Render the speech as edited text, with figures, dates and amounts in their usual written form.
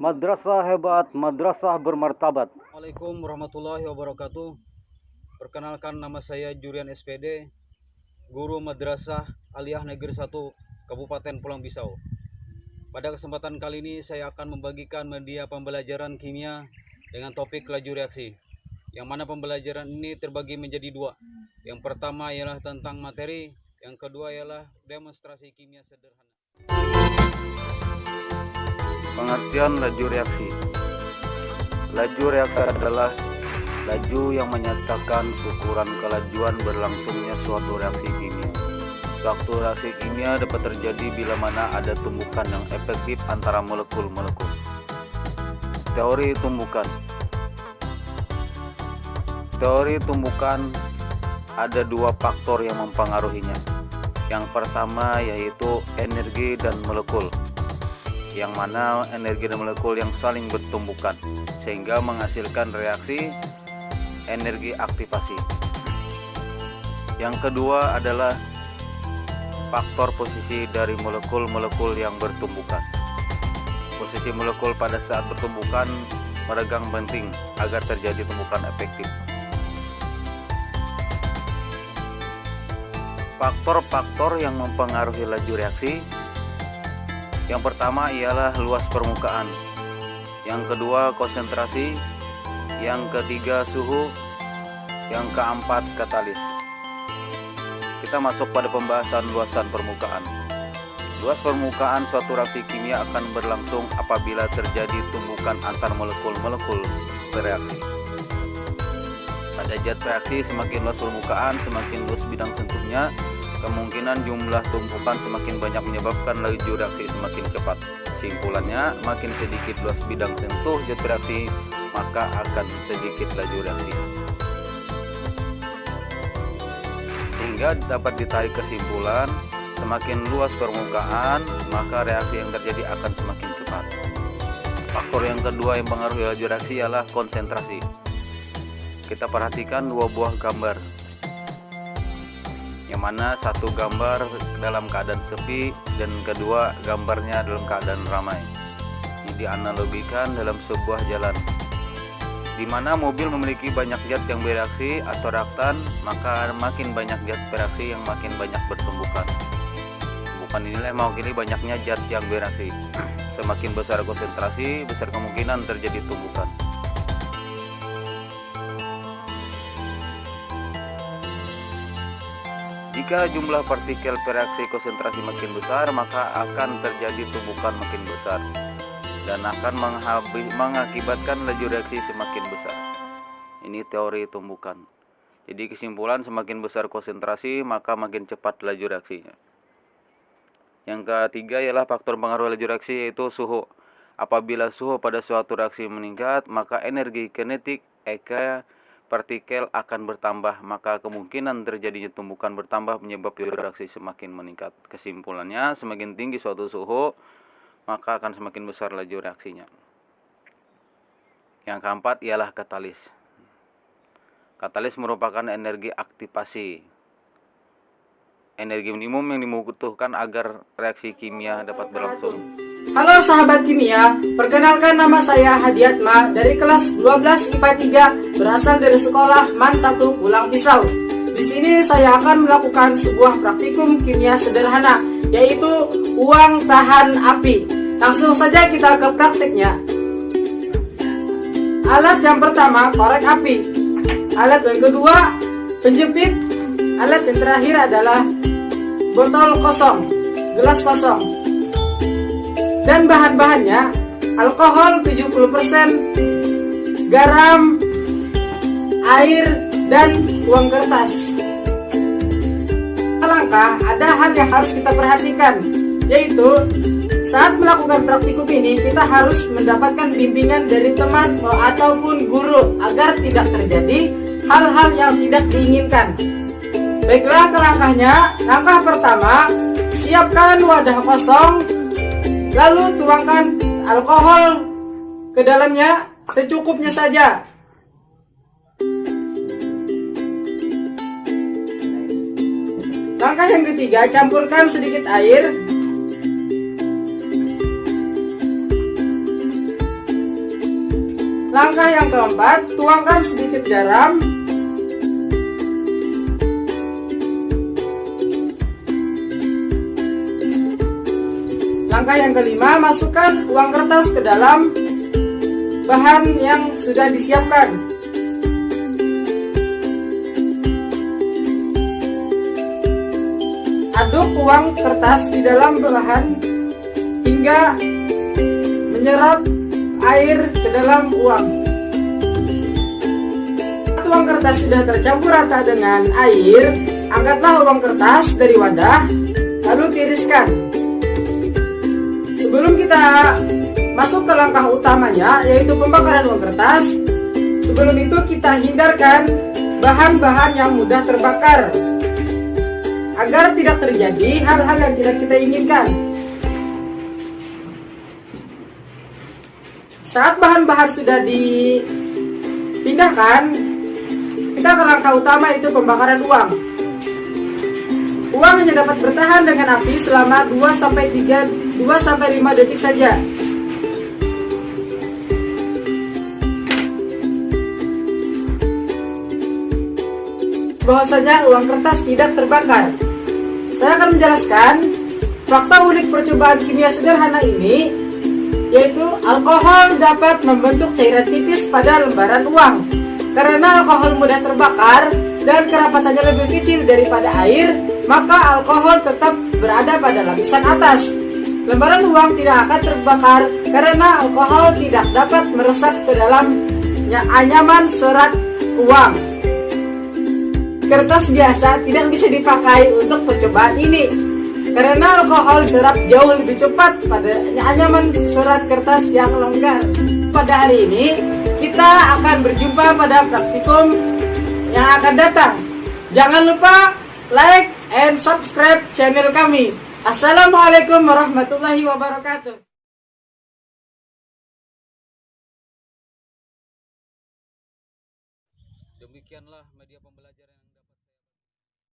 Madrasah hebat, madrasah bermartabat. Assalamualaikum warahmatullahi wabarakatuh. Perkenalkan, nama saya Jurian SPD, guru Madrasah Aliyah Negeri 1 Kabupaten Pulang Pisau. Pada kesempatan kali ini saya akan membagikan media pembelajaran kimia dengan topik laju reaksi, yang mana pembelajaran ini terbagi menjadi dua. Yang pertama ialah tentang materi, yang kedua ialah demonstrasi kimia sederhana. Pengertian laju reaksi. Laju reaksi adalah laju yang menyatakan ukuran kelajuan berlangsungnya suatu reaksi kimia. Suatu reaksi kimia dapat terjadi bila mana ada tumbukan yang efektif antara molekul-molekul. Teori tumbukan. Teori tumbukan ada dua faktor yang mempengaruhinya. Yang pertama yaitu energi dan molekul, yang mana energi dan molekul yang saling bertumbukan sehingga menghasilkan reaksi energi aktivasi. Yang kedua adalah faktor posisi dari molekul-molekul yang bertumbukan. Posisi molekul pada saat bertumbukan meregang penting agar terjadi tumbukan efektif. Faktor-faktor yang mempengaruhi laju reaksi. Yang pertama ialah luas permukaan, yang kedua konsentrasi, yang ketiga suhu, yang keempat katalis. Kita masuk pada pembahasan luasan permukaan. Luas permukaan suatu reaksi kimia akan berlangsung apabila terjadi tumbukan antar molekul-molekul bereaksi. Pada zat reaksi, semakin luas permukaan, semakin luas bidang sentuhnya, kemungkinan jumlah tumpukan semakin banyak menyebabkan laju reaksi semakin cepat. Kesimpulannya, makin sedikit luas bidang sentuh zat reaksi, maka akan sedikit laju reaksi. Sehingga dapat ditarik kesimpulan, semakin luas permukaan, maka reaksi yang terjadi akan semakin cepat. Faktor yang kedua yang mempengaruhi laju reaksi ialah konsentrasi. Kita perhatikan dua buah gambar, yang mana satu gambar dalam keadaan sepi dan kedua gambarnya dalam keadaan ramai. Ini dianalogikan dalam sebuah jalan, di mana mobil memiliki banyak zat yang bereaksi atau reaktan, maka makin banyak zat bereaksi yang makin banyak bertumbukan. Bukan inilah mewakili banyaknya zat yang bereaksi. Semakin besar konsentrasi, besar kemungkinan terjadi tumbukan. Jika jumlah partikel bereaksi konsentrasi makin besar, maka akan terjadi tumbukan makin besar dan akan mengakibatkan laju reaksi semakin besar. Ini teori tumbukan. Jadi kesimpulan, semakin besar konsentrasi maka makin cepat laju reaksinya. Yang ketiga ialah faktor pengaruh laju reaksi, yaitu suhu. Apabila suhu pada suatu reaksi meningkat, maka energi kinetik partikel akan bertambah, maka kemungkinan terjadinya tumbukan bertambah menyebabkan reaksi semakin meningkat. Kesimpulannya, semakin tinggi suatu suhu, maka akan semakin besar laju reaksinya. Yang keempat ialah katalis. Katalis merupakan energi aktivasi, energi minimum yang dibutuhkan agar reaksi kimia dapat berlangsung. Halo sahabat kimia, perkenalkan nama saya Hadiatma dari kelas 12 IPA 3, berasal dari sekolah MAN 1 Pulang Pisau. Di sini saya akan melakukan sebuah praktikum kimia sederhana, yaitu uang tahan api. Langsung saja kita ke praktiknya. Alat yang pertama, korek api. Alat yang kedua, penjepit. Alat yang terakhir adalah botol kosong, gelas kosong. Dan bahan-bahannya, alkohol 70%, garam, air, dan uang kertas. Langkah, ada hal yang harus kita perhatikan, yaitu saat melakukan praktikum ini kita harus mendapatkan bimbingan dari teman ataupun guru agar tidak terjadi hal-hal yang tidak diinginkan. Baiklah ke langkahnya. Langkah pertama, siapkan wadah kosong, lalu tuangkan alkohol ke dalamnya secukupnya saja. Langkah yang ketiga, campurkan sedikit air. Langkah yang keempat, tuangkan sedikit garam. Langkah yang kelima, masukkan uang kertas ke dalam bahan yang sudah disiapkan. Aduk uang kertas di dalam bahan hingga menyerap air ke dalam uang. Uang kertas sudah tercampur rata dengan air, angkatlah uang kertas dari wadah, lalu tiriskan. Sebelum kita masuk ke langkah utamanya, yaitu pembakaran uang kertas, sebelum itu kita hindarkan bahan-bahan yang mudah terbakar, agar tidak terjadi hal-hal yang tidak kita inginkan. Saat bahan-bahan sudah dipindahkan, kita ke langkah utama, yaitu pembakaran uang. Uang hanya dapat bertahan dengan api selama 2-5 detik saja. Bahwasanya uang kertas tidak terbakar. Saya akan menjelaskan fakta unik percobaan kimia sederhana ini, yaitu alkohol dapat membentuk cairan tipis pada lembaran uang. Karena alkohol mudah terbakar dan kerapatannya lebih kecil daripada air, maka alkohol tetap berada pada lapisan atas. Lembaran uang tidak akan terbakar karena alkohol tidak dapat meresap ke dalam anyaman surat uang. Kertas biasa tidak bisa dipakai untuk percobaan ini karena alkohol diserap jauh lebih cepat pada anyaman surat kertas yang longgar. Pada hari ini kita akan berjumpa pada praktikum yang akan datang. Jangan lupa like and subscribe channel kami. Assalamualaikum warahmatullahi wabarakatuh. Demikianlah media pembelajaran